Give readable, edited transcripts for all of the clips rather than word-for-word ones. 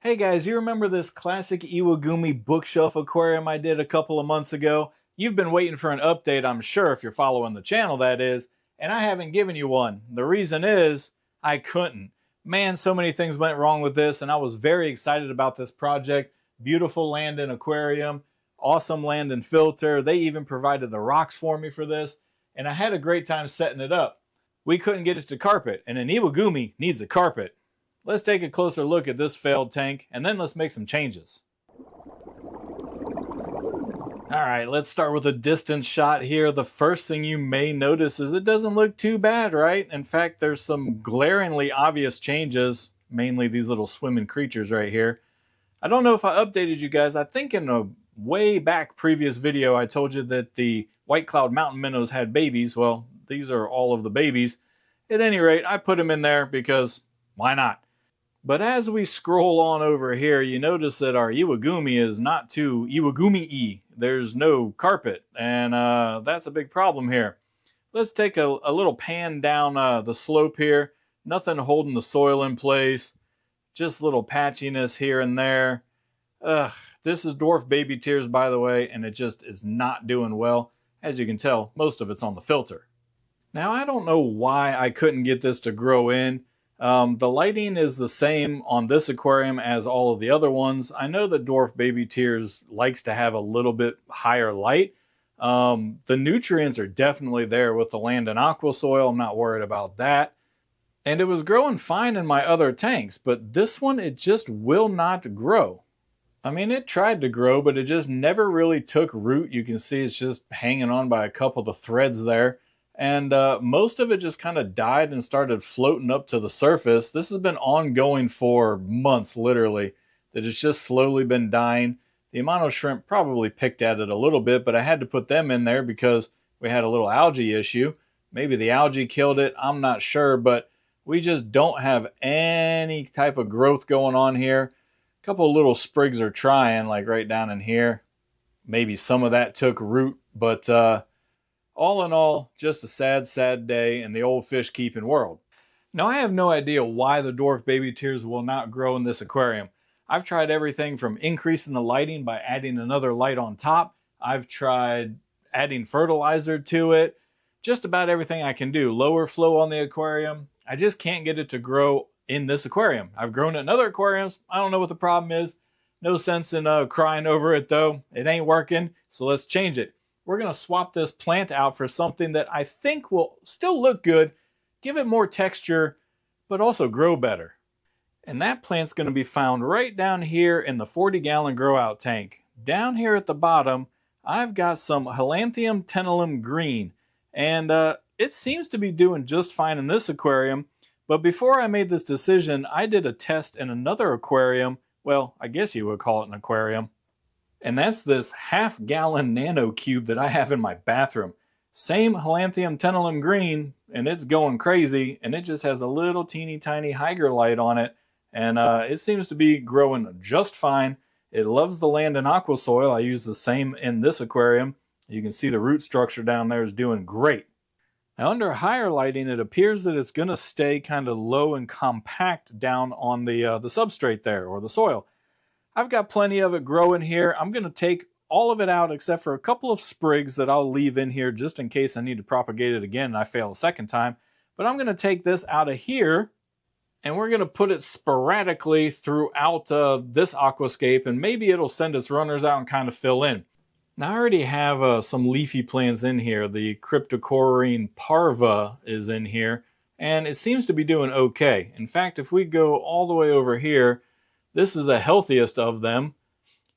Hey guys, you remember this classic Iwagumi bookshelf aquarium I did a couple of months ago? You've been waiting for an update, I'm sure, if you're following the channel, that is, and I haven't given you one. The reason is, I couldn't. Man, so many things went wrong with this, and I was very excited about this project. Beautiful LANDEN aquarium, awesome LANDEN filter. They even provided the rocks for me for this, and I had a great time setting it up. We couldn't get it to carpet, and an Iwagumi needs a carpet. Let's take a closer look at this failed tank, and then let's make some changes. Alright, let's start with a distance shot here. The first thing you may notice is it doesn't look too bad, right? In fact, there's some glaringly obvious changes, mainly these little swimming creatures right here. I don't know if I updated you guys. I think in a way back previous video I told you that the White Cloud Mountain minnows had babies. Well, these are all of the babies. At any rate, I put them in there because why not? But as we scroll on over here, you notice that our Iwagumi is not too Iwagumi-y. There's no carpet, and that's a big problem here. Let's take a little pan down the slope here. Nothing holding the soil in place. Just little patchiness here and there. This is dwarf baby tears, by the way, and it just is not doing well. As you can tell, most of it's on the filter. Now, I don't know why I couldn't get this to grow in. The lighting is the same on this aquarium as all of the other ones. I know that dwarf baby tears likes to have a little bit higher light. The nutrients are definitely there with the LANDEN aqua soil. I'm not worried about that. And it was growing fine in my other tanks, but this one, it just will not grow. I mean, it tried to grow, but it just never really took root. You can see it's just hanging on by a couple of the threads there. And most of it just kind of died and started floating up to the surface. This has been ongoing for months, literally, that it's just slowly been dying. The amount of shrimp probably picked at it a little bit, but I had to put them in there because we had a little algae issue. Maybe the algae killed it, I'm not sure, but we just don't have any type of growth going on here. A couple of little sprigs are trying, like right down in here. Maybe some of that took root, but all in all, just a sad, sad day in the old fish keeping world. Now, I have no idea why the dwarf baby tears will not grow in this aquarium. I've tried everything from increasing the lighting by adding another light on top. I've tried adding fertilizer to it. Just about everything I can do. Lower flow on the aquarium. I just can't get it to grow in this aquarium. I've grown it in other aquariums. I don't know what the problem is. No sense in crying over it though. It ain't working, so let's change it. We're going to swap this plant out for something that I think will still look good, give it more texture, but also grow better. And that plant's going to be found right down here in the 40-gallon grow-out tank. Down here at the bottom, I've got some Hylanthum tenellum green, and it seems to be doing just fine in this aquarium. But before I made this decision, I did a test in another aquarium. Well, I guess you would call it an aquarium. And that's this half-gallon nano cube that I have in my bathroom. Same Hylanthum tenellum green, and it's going crazy, and it just has a little teeny tiny hygrolite on it, and it seems to be growing just fine. It loves the LANDEN aqua soil. I use the same in this aquarium. You can see the root structure down there is doing great. Now, under higher lighting, it appears that it's going to stay kind of low and compact down on the substrate there, or the soil. I've got plenty of it growing here. I'm going to take all of it out except for a couple of sprigs that I'll leave in here just in case I need to propagate it again and I fail a second time. But I'm going to take this out of here and we're going to put it sporadically throughout this aquascape, and maybe it'll send its runners out and kind of fill in. Now, I already have some leafy plants in here. The Cryptocorirene parva is in here and it seems to be doing okay. In fact, if we go all the way over here, this is the healthiest of them,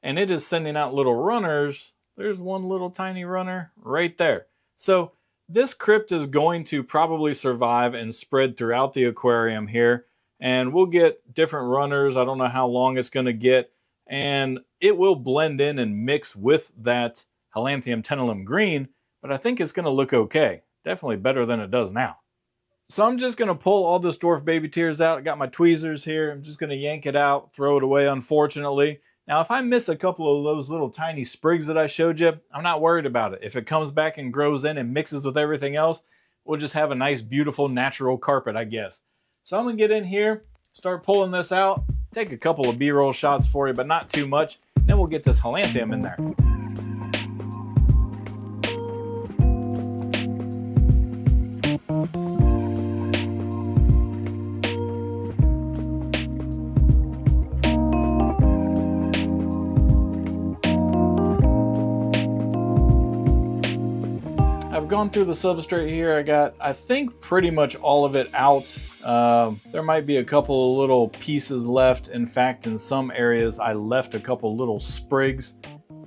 and it is sending out little runners. There's one little tiny runner right there. So this crypt is going to probably survive and spread throughout the aquarium here, and we'll get different runners. I don't know how long it's going to get, and it will blend in and mix with that Hylanthum tenellum green, but I think it's going to look okay. Definitely better than it does now. So I'm just going to pull all this dwarf baby tears out. I got my tweezers here. I'm just going to yank it out, throw it away, unfortunately. Now, if I miss a couple of those little tiny sprigs that I showed you, I'm not worried about it. If it comes back and grows in and mixes with everything else, we'll just have a nice, beautiful, natural carpet, I guess. So I'm going to get in here, start pulling this out. take a couple of B-roll shots for you, but not too much. Then we'll get this Holanthium in there. I've gone through the substrate here. I got, I think, pretty much all of it out. There might be a couple of little pieces left. In fact, in some areas, I left a couple little sprigs.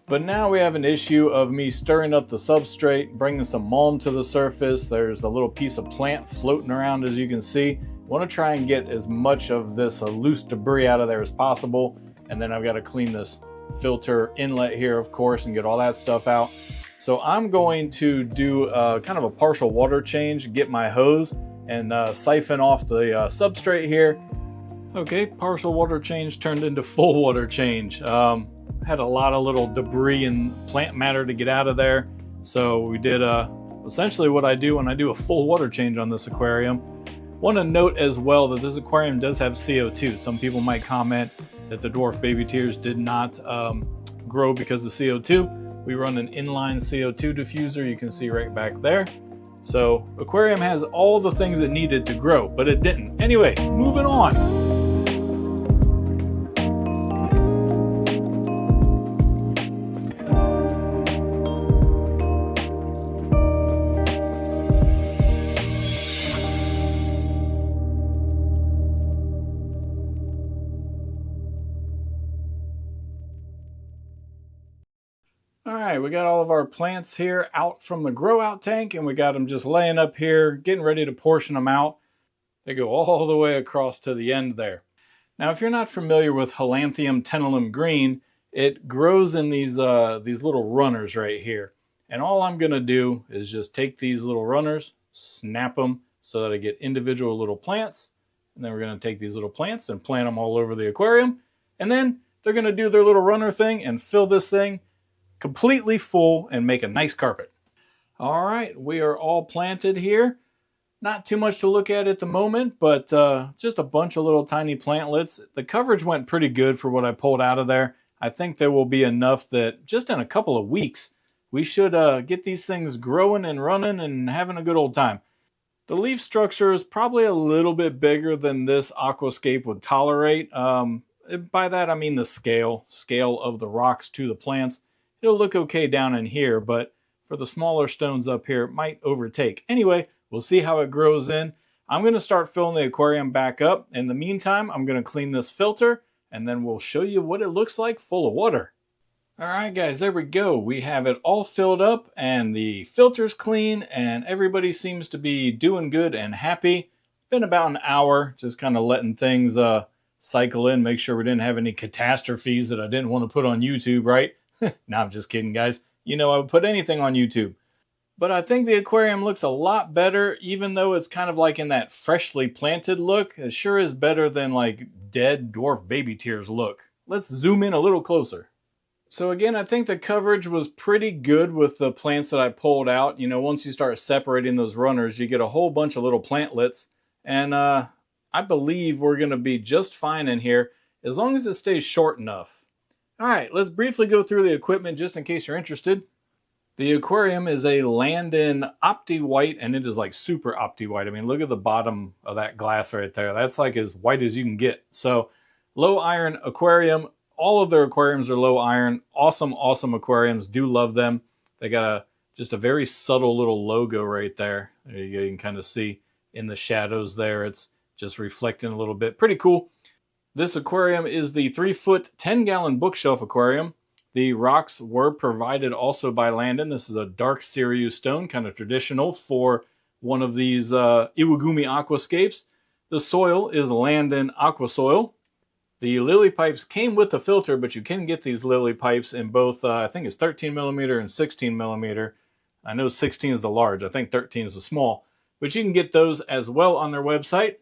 But now we have an issue of me stirring up the substrate, bringing some mulm to the surface. There's a little piece of plant floating around, as you can see. I want to try and get as much of this loose debris out of there as possible. And then I've got to clean this filter inlet here, of course, and get all that stuff out. So I'm going to do kind of a partial water change, get my hose and siphon off the substrate here. Okay, partial water change turned into full water change. Had a lot of little debris and plant matter to get out of there. So we did essentially what I do when I do a full water change on this aquarium. Want to note as well that this aquarium does have CO2. Some people might comment that the dwarf baby tears did not grow because of CO2. We run an inline CO2 diffuser, you can see right back there. So aquarium has all the things it needed to grow, but it didn't. Anyway, moving on. All right, we got all of our plants here out from the grow out tank, and we got them just laying up here, getting ready to portion them out. They go all the way across to the end there. Now, if you're not familiar with Holanthium tenellum green, it grows in these little runners right here. And all I'm gonna do is just take these little runners, snap them so that I get individual little plants. And then we're gonna take these little plants and plant them all over the aquarium. And then they're gonna do their little runner thing and fill this thing completely full and make a nice carpet. All right, we are all planted here. Not too much to look at the moment, but just a bunch of little tiny plantlets. The coverage went pretty good for what I pulled out of there. I think there will be enough that just in a couple of weeks, we should get these things growing and running and having a good old time. The leaf structure is probably a little bit bigger than this Aquascape would tolerate. By that, I mean the scale of the rocks to the plants. It'll look okay down in here, but for the smaller stones up here, it might overtake. Anyway, we'll see how it grows in. I'm going to start filling the aquarium back up. In the meantime, I'm going to clean this filter, and then we'll show you what it looks like full of water. All right, guys, there we go. We have it all filled up, and the filter's clean, and everybody seems to be doing good and happy. It's been about an hour, just kind of letting things cycle in, make sure we didn't have any catastrophes that I didn't want to put on YouTube, right? No, I'm just kidding, guys. You know I would put anything on YouTube. But I think the aquarium looks a lot better, even though it's kind of like in that freshly planted look. It sure is better than like dead dwarf baby tears look. Let's zoom in a little closer. So again, I think the coverage was pretty good with the plants that I pulled out. You know, once you start separating those runners, you get a whole bunch of little plantlets. And I believe we're going to be just fine in here, as long as it stays short enough. All right, let's briefly go through the equipment just in case you're interested. The aquarium is a LANDEN Opti White, and it is like super Opti White. I mean, look at the bottom of that glass right there. That's like as white as you can get. So, low iron aquarium. All of their aquariums are low iron. Awesome, awesome aquariums. Do love them. They got just a very subtle little logo right there. There you go. You can kind of see in the shadows there. It's just reflecting a little bit. Pretty cool. This aquarium is the 3-foot, 10-gallon bookshelf aquarium. The rocks were provided also by LANDEN. This is a dark Sirius stone, kind of traditional for one of these Iwagumi Aquascapes. The soil is LANDEN Aqua Soil. The lily pipes came with the filter, but you can get these lily pipes in both, I think it's 13 millimeter and 16 millimeter. I know 16 is the large, I think 13 is the small. But you can get those as well on their website.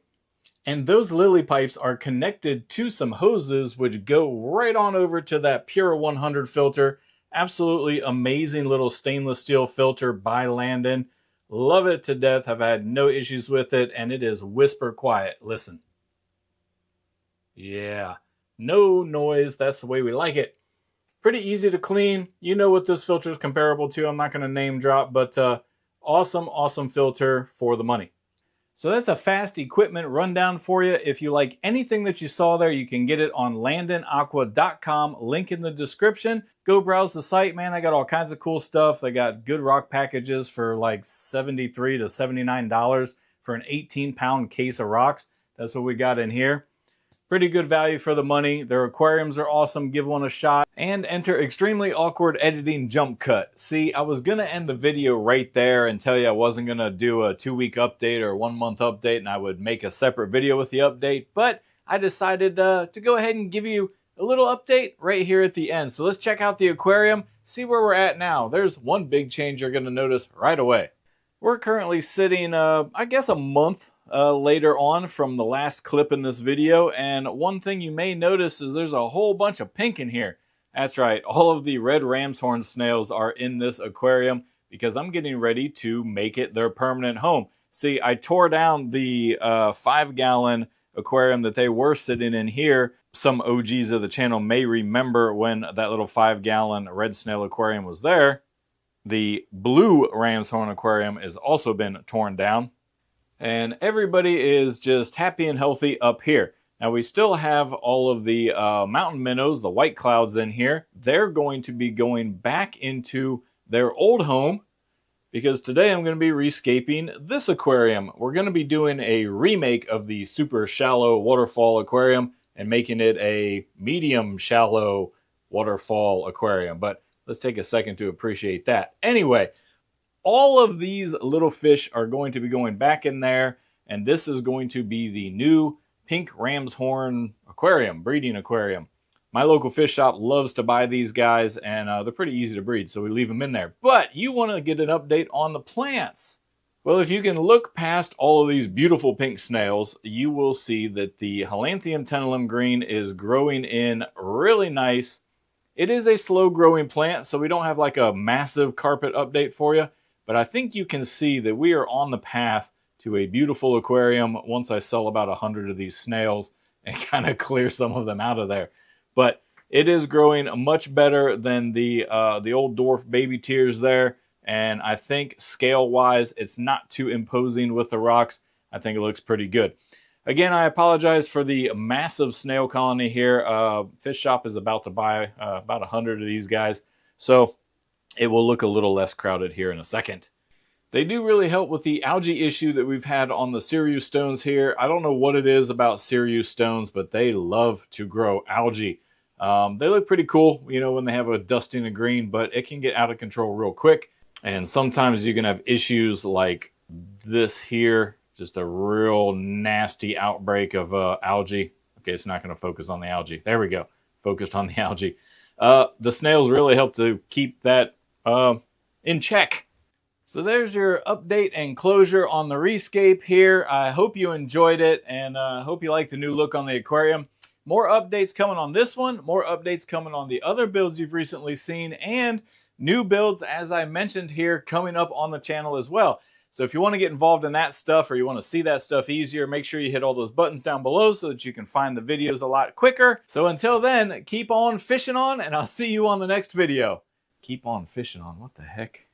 And those lily pipes are connected to some hoses which go right on over to that Pure 100 filter. Absolutely amazing little stainless steel filter by LANDEN. Love it to death. I've had no issues with it, and it is whisper quiet. Listen. Yeah, No noise. That's the way we like it. Pretty easy to clean. You know what this filter is comparable to. I'm not going to name drop, but awesome, awesome filter for the money. So that's a fast equipment rundown for you. If you like anything that you saw there, you can get it on landenaqua.com. Link in the description. Go browse the site, man. They got all kinds of cool stuff. They got good rock packages for like $73 to $79 for an 18-pound case of rocks. That's what we got in here. Pretty good value for the money. Their aquariums are awesome. Give one a shot. And enter extremely awkward editing jump cut. See, I was going to end the video right there and tell you I wasn't going to do a 2-week update or a 1-month update and I would make a separate video with the update. But I decided to go ahead and give you a little update right here at the end. So let's check out the aquarium, see where we're at now. There's one big change you're going to notice right away. We're currently sitting, I guess, a month later on from the last clip in this video, and one thing you may notice is there's a whole bunch of pink in here. That's right, all of the red ram's horn snails are in this aquarium because I'm getting ready to make it their permanent home. See, I tore down the 5-gallon aquarium that they were sitting in here. Some OGs of the channel may remember when that little 5-gallon red snail aquarium was there. The blue ram's horn aquarium has also been torn down. And everybody is just happy and healthy up here. Now we still have all of the mountain minnows, the white clouds in here. They're going to be going back into their old home because today I'm going to be rescaping this aquarium. We're going to be doing a remake of the super shallow waterfall aquarium and making it a medium shallow waterfall aquarium. But let's take a second to appreciate that. Anyway, all of these little fish are going to be going back in there, and this is going to be the new pink ram's horn aquarium, breeding aquarium. My local fish shop loves to buy these guys, and they're pretty easy to breed, so we leave them in there. But you want to get an update on the plants. Well, if you can look past all of these beautiful pink snails, you will see that the Halanthemum tenellum green is growing in really nice. It is a slow-growing plant, so we don't have like a massive carpet update for you. But I think you can see that we are on the path to a beautiful aquarium once I sell about 100 of these snails and kind of clear some of them out of there. But it is growing much better than the old dwarf baby tears there. And I think scale-wise, it's not too imposing with the rocks. I think it looks pretty good. Again, I apologize for the massive snail colony here. Fish Shop is about to buy about 100 of these guys. So it will look a little less crowded here in a second. They do really help with the algae issue that we've had on the Sirius stones here. I don't know what it is about Sirius stones, but they love to grow algae. They look pretty cool, you know, when they have a dusting of green, but it can get out of control real quick. And sometimes you can have issues like this here, just a real nasty outbreak of algae. Okay, it's not going to focus on the algae. There we go. Focused on the algae. The snails really help to keep that in check. So there's your update and closure on the rescape here. I hope you enjoyed it, and I hope you like the new look on the aquarium. More updates coming on this one, more updates coming on the other builds you've recently seen, and new builds, as I mentioned here, coming up on the channel as well. So if you want to get involved in that stuff, or you want to see that stuff easier, make sure you hit all those buttons down below so that you can find the videos a lot quicker. So until then, keep on fishing on, and I'll see you on the next video. Keep on fishing on, what the heck?